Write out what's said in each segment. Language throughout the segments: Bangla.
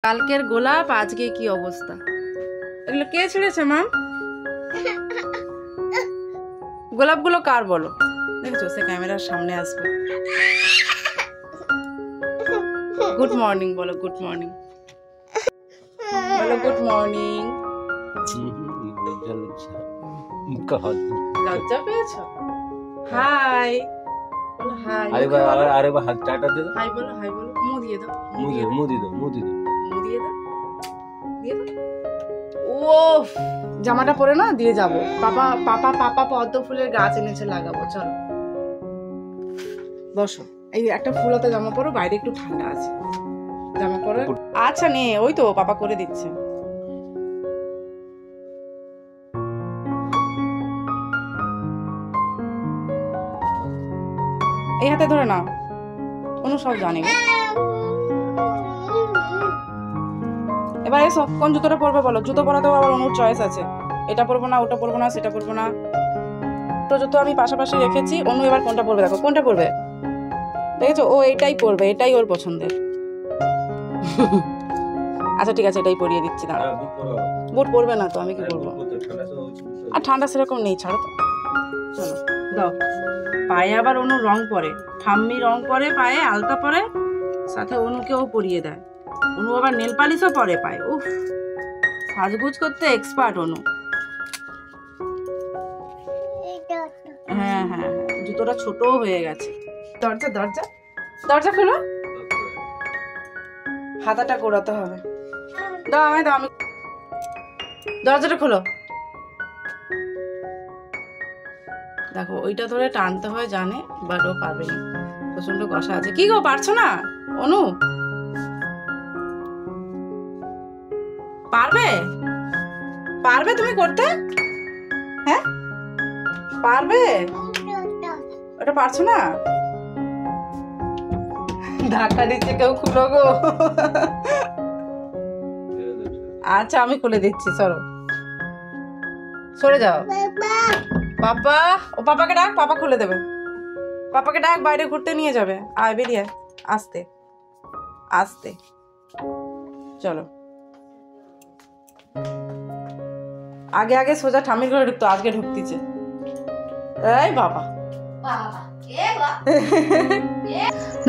কালকের গোলাপ আজকে কি অবস্থা। এগুলো কে ছিঁড়েছে মাম? গোলাপগুলো কার বলো? দেখছো সে ক্যামেরার সামনে আসবে। গুড মর্নিং বলো, গুড মর্নিং বলো, গুড মর্নিং। লজ্জা পেয়েছো? হাই বলো, হাই। আরেকবার হাত টাটা দে। হাই বলো, হাই বলো। মুখ দিয়ে দাও, মুখ দিয়ে দাও, মুখ দিয়ে দাও। মুখ দিয়ে দাও, দিয়ে দাও। ও জামাটা পরে না দিয়ে যাব। পাপা পাপা পাপা পদ্ম ফুলের গাছ এনেছে, লাগাবো। চলো বসো। এই একটা ফুলতে জামা পরো, বাইরে একটু ঠান্ডা আছে। জামা পরো। আচ্ছা নে, ওই তো পাপা করে দিচ্ছে। এই হাতে ধরে নাও, কোনো সব জানি। এবার এসো, কোন জুতোটা পরবে বলো? জুতো পরাতেও আবার অনুর চয়েস আছে। এটা পরবো না, ওটা পরবো না, সেটা পরবো না। তো জুতো আমি পাশাপাশি রেখেছি। অনু এবার কোনটা পরবে দেখো, কোনটা পরবে দেখেছো? ও এটাই পরবে, এটাই ওর পছন্দের। আচ্ছা ঠিক আছে, এটাই পরিয়ে দিচ্ছি। দাঁড়া, বুট পরবে না তো আমি কি করবো? আর ঠান্ডা সেরকম নেই, ছাড়ো তো। চলো দাও। পায়ে আবার অনু রং পরে, ঠাম্মি রং পরে, পায়ে আলতা পরে, সাথে অনুকেও পরিয়ে দেয়। অনু আবার নেল পালিশও পরে পায়। উফ, সাজগুজ করতে এক্সপার্ট অনু। হ্যাঁ হ্যাঁ, জুতোটা ছোটও হয়ে গেছে। দরজা দরজা দরজা খোলো, হাতাটা গোড়াতে হবে। দাও আমায়, দাও। আমি দরজাটা খোলো। দেখো ওইটা ধরে টানতে হয় জানে, বাট ও পারবে না, প্রচন্ড কষা আছে। কি গো, পারছো না অনু? পারবে? পারবে তুমি করতে? হ্যাঁ পারবে? ওটা পারছো না? ধাক্কা দিচ্ছে কেউ, খুলো গো। আচ্ছা আমি খুলে দিচ্ছি, সরো, সরে যাও। পাপা, ও পাপাকে ডাক, পাপা খুলে দেবে। পাপাকে ডাক, বাইরে ঘুরতে নিয়ে যাবে। আয় বেরিয়ে, আস্তে আস্তে। চলো, আগে আগে সোজা ঠামির ঘরে ঢুকতো, আজকে ঢুকতিছে। এই বাবা।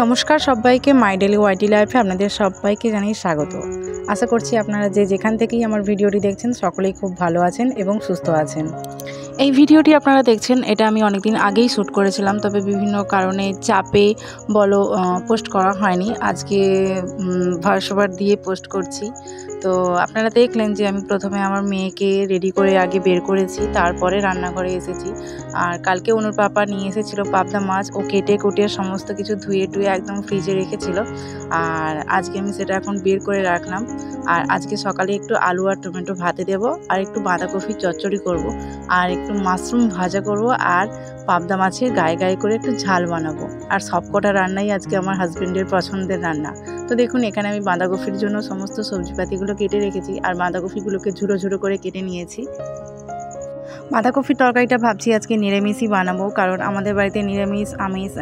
নমস্কার সবাইকে, মাই ডেলি ওয়াইটি লাইফে আপনাদের সবাইকে জানাই স্বাগত। আশা করছি আপনারা যে যেখান থেকেই আমার ভিডিওটি দেখছেন সকলেই খুব ভালো আছেন এবং সুস্থ আছেন। এই ভিডিওটি আপনারা দেখছেন, এটা আমি অনেকদিন আগেই শ্যুট করেছিলাম, তবে বিভিন্ন কারণে চাপে বলো পোস্ট করা হয়নি। আজকে ভয়েস ওভার দিয়ে পোস্ট করছি। তো আপনারা দেখলেন যে আমি প্রথমে আমার মেয়েকে রেডি করে আগে বের করেছি, তারপরে রান্নাঘরে এসেছি। আর কালকে অনুর পাপা নিয়ে এসেছিলো পাবদা মাছ, ও কেটে কুটে সমস্ত কিছু ধুয়ে টুয়ে একদম ফ্রিজে রেখেছিল। আর আজকে আমি সেটা এখন বের করে রাখলাম। আর আজকে সকালে একটু আলু আর টমেটো ভাতে দেবো, আর একটু বাঁধাকপি চচ্চড়ি করব, আর একটু মাশরুম ভাজা করব, আর পাবদা মাছের গায়ে গায়ে করে একটু ঝাল বানাবো। আর সবকটা রান্নাই আজকে আমার হাজবেন্ডের পছন্দের রান্না। তো দেখুন এখানে আমি বাঁধাকপির জন্য সমস্ত সবজিপাতিগুলো কেটে রেখেছি, আর বাঁধাকপিগুলোকে ঝুড়ো ঝুড়ো করে কেটে নিয়েছি। বাঁধাকপির তরকারিটা ভাবছি আজকে নিরামিষই বানাবো, কারণ আমাদের বাড়িতে নিরামিষ আমিষ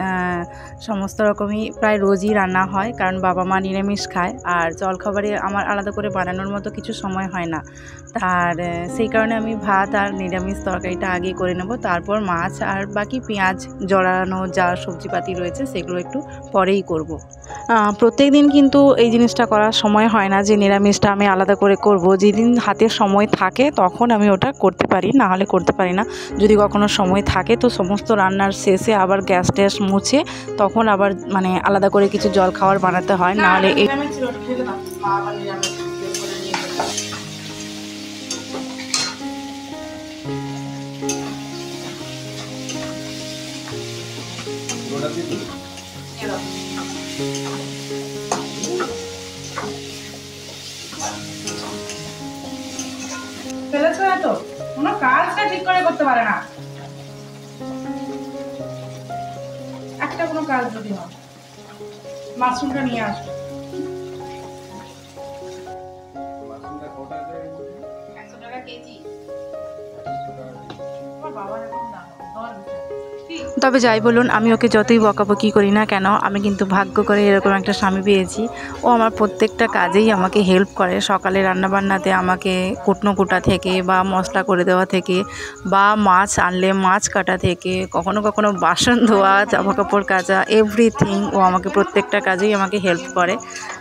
সমস্ত রকমই প্রায় রোজই রান্না হয়, কারণ বাবা মা নিরামিষ খায়। আর জলখাবারে আমার আলাদা করে বানানোর মতো কিছু সময় হয় না। আর সেই কারণে আমি ভাত আর নিরামিষ তরকারিটা আগে করে নেব, তারপর মাছ আর বাকি পেঁয়াজ জড়ানো যা সবজিপাতি রয়েছে সেগুলো একটু পরেই করব। প্রত্যেক দিন কিন্তু এই জিনিসটা করার সময় হয় না যে নিরামিষটা আমি আলাদা করে করব। যেদিন হাতে সময় থাকে তখন আমি ওটা করতে পারি, না হলে করতে পারি না। যদি কখনো সময় থাকে তো সমস্ত রান্নার শেষে আবার গ্যাস ট্যাস মুছে তখন আবার মানে আলাদা করে কিছু জল খাবার বানাতে হয়, না হলে এই ফেলেছো এত, কোনো কাজটা ঠিক করে করতে পারে না। একটা কোনো কাজ যদি হয়, মাশরুমটা নিয়ে আসো। 100 টাকা কেজি। বাবা এখন দাও, তবে যাই বলুন, আমি ওকে যতই বকাবকি করি না কেন, আমি কিন্তু ভাগ্য করে এরকম একটা স্বামী পেয়েছি। ও আমার প্রত্যেকটা কাজেই আমাকে হেল্প করে। সকালে রান্নাবান্নাতে আমাকে কুটনো কুটা থেকে বা মশলা করে দেওয়া থেকে বা মাছ আনলে মাছ কাটা থেকে কখনো কখনো বাসন ধোয়া, জামাকাপড় কাচা, এভরিথিং ও আমাকে প্রত্যেকটা কাজেই আমাকে হেল্প করে।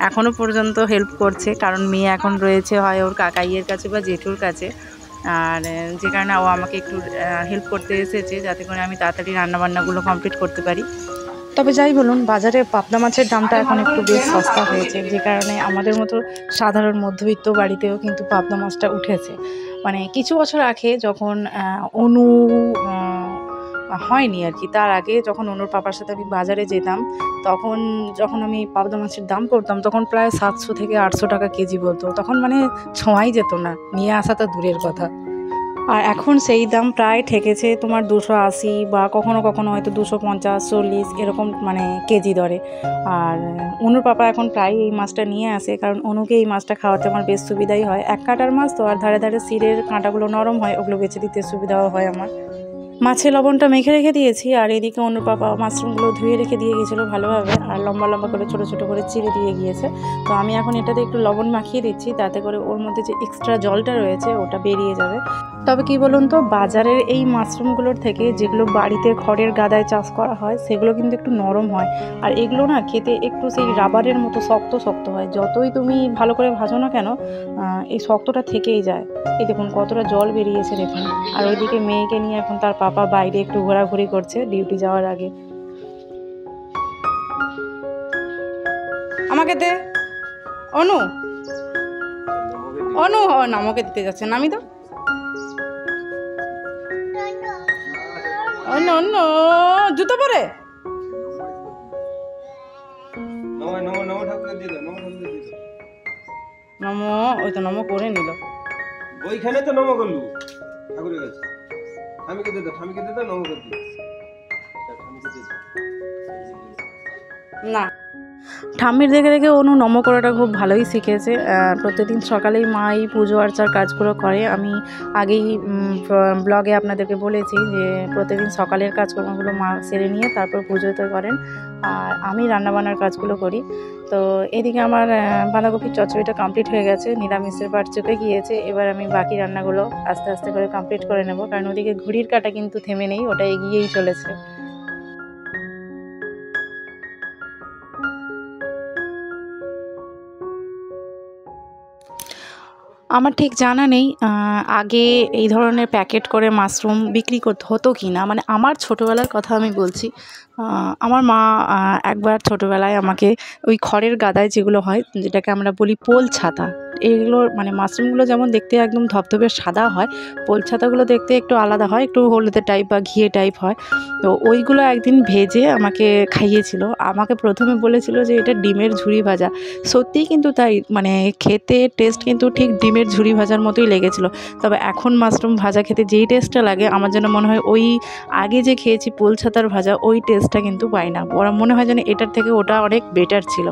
এখনও পর্যন্ত হেল্প করছে, কারণ মেয়ে এখন রয়েছে হয় ওর কাকাইয়ের কাছে বা জেঠুর কাছে। আর যে কারণে ও আমাকে একটু হেল্প করতে এসেছে, যাতে করে আমি তাড়াতাড়ি রান্নাবান্নাগুলো কমপ্লিট করতে পারি। তবে যাই বলুন, বাজারে পাবদা মাছের দামটা এখন একটু বেশ সস্তা হয়েছে, যে কারণে আমাদের মতো সাধারণ মধ্যবিত্ত বাড়িতেও কিন্তু পাবদা মাছটা উঠেছে। মানে কিছু বছর আগে যখন অনু হয়নি আর কি, তার আগে যখন অনুর পাপার সাথে আমি বাজারে যেতাম, তখন যখন আমি পাবদা মাছের দাম করতাম, তখন প্রায় 700 থেকে 800 টাকা কেজি বলতো। তখন মানে ছোঁয়াই যেত না, নিয়ে আসা তো দূরের কথা। আর এখন সেই দাম প্রায় ঠেকেছে তোমার 280 বা কখনো কখনো হয়তো 250, 40 এরকম মানে কেজি দরে। আর অনুর পাপা এখন প্রায় এই মাছটা নিয়ে আসে, কারণ অনুকে এই মাছটা খাওয়াতে আমার বেশ সুবিধাই হয়। এক কাঁটার মাছ তো, আর ধারে ধারে সিরের কাঁটাগুলো নরম হয়, ওগুলো বেছে দিতে সুবিধাও হয় আমার। মাছে লবণটা মেখে রেখে দিয়েছি, আর এদিকে অন্য পাপা মাশরুমগুলো ধুয়ে রেখে দিয়ে গিয়েছিলো ভালোভাবে, আর লম্বা লম্বা করে ছোটো ছোটো করে চিড়ে দিয়ে গিয়েছে। তো আমি এখন এটাতে একটু লবণ মাখিয়ে দিচ্ছি, তাতে করে ওর মধ্যে যে এক্সট্রা জলটা রয়েছে ওটা বেরিয়ে যাবে। তবে কি বলুন তো, বাজারের এই মাশরুমগুলোর থেকে যেগুলো বাড়িতে খড়ের গাদায় চাষ করা হয় সেগুলো কিন্তু একটু নরম হয়, আর এগুলো না খেতে একটু সেই রাবারের মতো শক্ত শক্ত হয়। যতই তুমি ভালো করে ভাজো না কেন, এই শক্তটা থেকেই যায়। এই দেখুন কতটা জল বেরিয়েছে দেখুন। আর ওইদিকে মেয়েকে নিয়ে এখন তার পাপা বাইরে একটু ঘোরাঘুরি করছে ডিউটি যাওয়ার আগে। আমাকে দে অনু, অনু আমাকে দিতে যাচ্ছে না, আমি তো অন্য অন্য জুতো পরে নমো, ওই তো নমো করে নিল ওইখানে তো নমো করলু ঠাকুরের কাছে। ঠামিকে দে দাও, ঠামিকে দে দাও, নমো করে দিও। না, ঠাম্মির দেখে দেখে অনু নম করাটা খুব ভালোই শিখেছে। প্রত্যেকদিন সকালেই মা এই পুজো আর্চার কাজগুলো করে। আমি আগেই ব্লগে আপনাদেরকে বলেছি যে প্রত্যেকদিন সকালের কাজকর্মগুলো মা সেরে নিয়ে তারপর পুজোতে করেন, আর আমি রান্নাবান্নার কাজগুলো করি। তো এদিকে আমার বাঁধাকপির চচ্চড়িটা কমপ্লিট হয়ে গেছে, নিরামিষের পাট চুকে গিয়েছে। এবার আমি বাকি রান্নাগুলো আস্তে আস্তে করে কমপ্লিট করে নেব, কারণ ওদিকে ঘড়ির কাঁটা কিন্তু থেমে নেই, ওটা এগিয়েই চলেছে। আমার ঠিক জানা নেই আগে এই ধরনের প্যাকেট করে মাশরুম বিক্রি করতে হতো কি না, মানে আমার ছোটোবেলার কথা আমি বলছি। আমার মা একবার ছোটোবেলায় আমাকে ওই খড়ের গাদায় যেগুলো হয়, যেটাকে আমরা বলি পোল ছাতা, এগুলো মানে মাশরুমগুলো যেমন দেখতে একদম ধবধবে সাদা হয়, পোল ছাতাগুলো দেখতে একটু আলাদা হয়, একটু হলুদের টাইপ বা ঘিয়ে টাইপ হয়। তো ওইগুলো একদিন ভেজে আমাকে খাইয়েছিল। আমাকে প্রথমে বলেছিল যে এটা ডিমের ঝুরি ভাজা। সত্যিই কিন্তু তাই, মানে খেতে টেস্ট কিন্তু ঠিক ডিমের ঝুরি ভাজার মতোই লেগেছিল। তবে এখন মাশরুম ভাজা খেতে যেই টেস্টটা লাগে, আমার যেন মনে হয় ওই আগে যে খেয়েছি পোল ছাতার ভাজা ওই টেস্টটা কিন্তু পাই না। ওরা মনে হয় যেন এটার থেকে ওটা অনেক বেটার ছিল।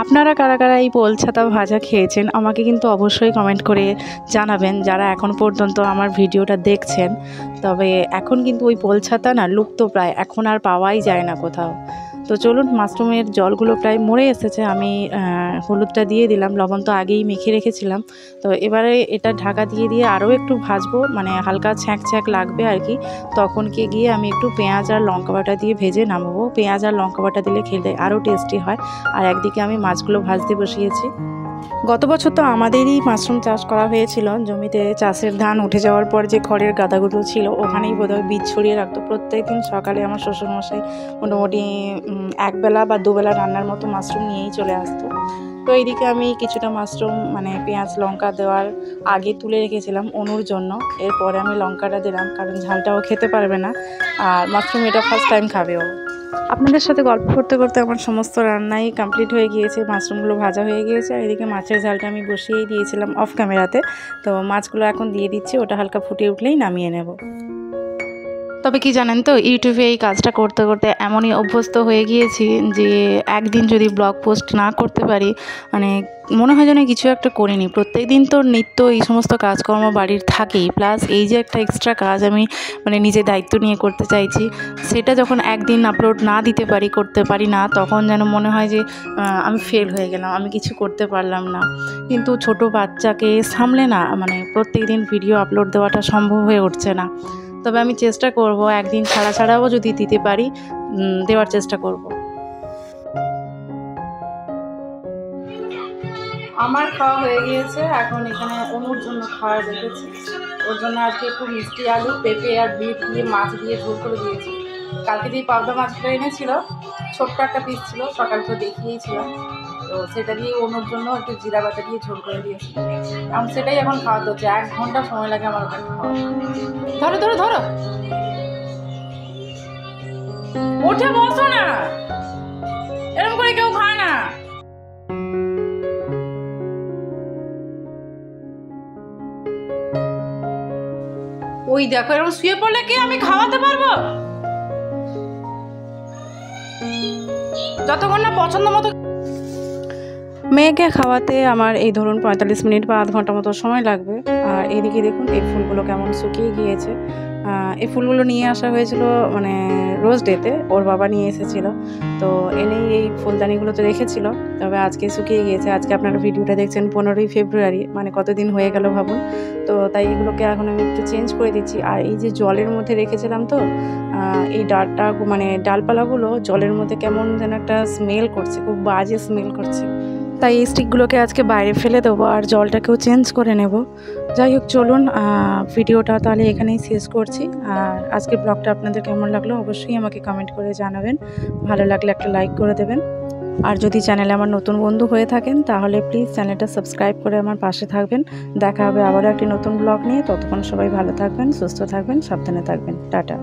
আপনারা কারা কারা এই পোল ছাতা ভাজা খেয়েছেন আমাকে কিন্তু অবশ্যই কমেন্ট করে জানাবেন, যারা এখন পর্যন্ত আমার ভিডিওটা দেখছেন। তবে এখন কিন্তু ওই পোল ছাতা না লুপ্ত প্রায়, এখন আর পাওয়াই যায় না কোথাও। তো চলুন, মাশরুমের জলগুলো প্রায় মরে এসেছে, আমি হলুদটা দিয়ে দিলাম, লবণ তো আগেই মেখে রেখেছিলাম। তো এবারে এটা ঢাকা দিয়ে আরও একটু ভাজবো, মানে হালকা ছ্যাঁক ছ্যাঁক লাগবে আর কি। তখন গিয়ে আমি একটু পেঁয়াজ আর লঙ্কা বাটা দিয়ে ভেজে নামাবো। পেঁয়াজ আর লঙ্কা বাটা দিলে খেলে আরও টেস্টি হয়। আর একদিকে আমি মাছগুলো ভাজতে বসিয়েছি। গত বছর তো আমাদেরই মাশরুম চাষ করা হয়েছিল, জমিতে চাষের ধান উঠে যাওয়ার পর যে খড়ের গাদাগুলো ছিল ওখানেই বোধহয় বীজ ছড়িয়ে রাখতো। প্রত্যেকদিন সকালে আমার শ্বশুরমশাই মোটামুটি একবেলা বা দুবেলা রান্নার মতো মাশরুম নিয়েই চলে আসতো। তো এইদিকে আমি কিছুটা মাশরুম মানে পেঁয়াজ লঙ্কা দেওয়ার আগে তুলে রেখেছিলাম অনুর জন্য। এরপরে আমি লঙ্কাটা দিলাম, কারণ ঝালটাও খেতে পারবে না, আর মাশরুম এটা ফার্স্ট টাইম খাবেও। আপনাদের সাথে গল্প করতে করতে আমার সমস্ত রান্নাই কমপ্লিট হয়ে গিয়েছে, মাশরুমগুলো ভাজা হয়ে গিয়েছে, আর এদিকে মাছের ঝালটা আমি বসিয়েই দিয়েছিলাম অফ ক্যামেরাতে। তো মাছগুলো এখন দিয়ে দিচ্ছি, ওটা হালকা ফুটে উঠলেই নামিয়ে নেব। তবে কি জানেন তো, ইউটিউবে এই কাজটা করতে করতে এমনই অভ্যস্ত হয়ে গিয়েছি যে একদিন যদি ব্লগ পোস্ট না করতে পারি, মানে মনে হয় যেন কিছু একটা করিনি। প্রত্যেক দিন তো নিত্য এই সমস্ত কাজকর্ম বাড়ির থাকেই, প্লাস এই যে একটা এক্সট্রা কাজ আমি মানে নিজের দায়িত্ব নিয়ে করতে চাইছি, সেটা যখন একদিন আপলোড না দিতে পারি, করতে পারি না, তখন যেন মনে হয় যে আমি ফেল হয়ে গেলাম, আমি কিছু করতে পারলাম না। কিন্তু ছোট বাচ্চাকে সামলে না মানে প্রত্যেক দিন ভিডিও আপলোড দেওয়াটা সম্ভব হয়ে উঠছে না। তবে আমি চেষ্টা করব একদিন ছাড়াও যদি দিতে পারি দেওয়ার চেষ্টা করব। আমার খাওয়া হয়ে গিয়েছে, এখন এখানে অনুর জন্য খাওয়া রেখেছি। ওর জন্য আজকে একটু মিষ্টি আলু, পেঁপে আর বিট দিয়ে মাছ দিয়ে ঝোল করে দিয়েছি। কালকে যেই পাবদা মাছটা এনেছিল, ছোট্ট একটা পিস ছিল, সকাল তো দেখিয়েছিলাম, তো সেটা দিয়ে অনুর জন্য একটু জিরা বাটা দিয়ে ঝোল করে দিয়েছি। এখন সেটাই এখন খাওয়াতে হচ্ছে, 1 ঘন্টা সময় লাগে আমার ওখানে খাওয়া। ধরো ধরো ধরো, উঠে বসো না, এরকম করে কেউ খায় না। ওই দেখো, এরকম শুয়ে পড়লে কি আমি খাওয়াতে পারবো? যতক্ষণ না পছন্দ মতো। মেয়েকে খাওয়াতে আমার এই ধরুন 45 মিনিট বা আধ ঘন্টা মতো সময় লাগবে। আর এদিকে দেখুন এই ফুলগুলো কেমন শুকিয়ে গিয়েছে। এই ফুলগুলো নিয়ে আসা হয়েছিল মানে রোজ ডেতে, ওর বাবা নিয়ে এসেছিলো, তো এনেই এই ফুলদানিগুলো তো রেখেছিল, তবে আজকে শুকিয়ে গিয়েছে। আজকে আপনারা ভিডিওটা দেখছেন 15ই ফেব্রুয়ারি, মানে কতদিন হয়ে গেল ভাবুন। তো তাই এগুলোকে এখন আমি একটু চেঞ্জ করে দিচ্ছি। আর এই যে জলের মধ্যে রেখেছিলাম, তো এই ডালটা মানে ডালপালাগুলো জলের মধ্যে কেমন যেন একটা স্মেল করছে, খুব বাজে স্মেল করছে। তাই এই স্টিকগুলোকে আজকে বাইরে ফেলে দেবো আর জলটাকেও চেঞ্জ করে নেব। যাই হোক, চলুন ভিডিওটা তাহলে এখানেই শেষ করছি। আর আজকের ব্লগটা আপনাদের কেমন লাগলো অবশ্যই আমাকে কমেন্ট করে জানাবেন। ভালো লাগলে একটা লাইক করে দেবেন। আর যদি চ্যানেলে আমার নতুন বন্ধু হয়ে থাকেন তাহলে প্লিজ চ্যানেলটা সাবস্ক্রাইব করে আমার পাশে থাকবেন। দেখা হবে আবারও একটি নতুন ব্লগ নিয়ে। ততক্ষণ সবাই ভালো থাকবেন, সুস্থ থাকবেন, সাবধানে থাকবেন। টাটা।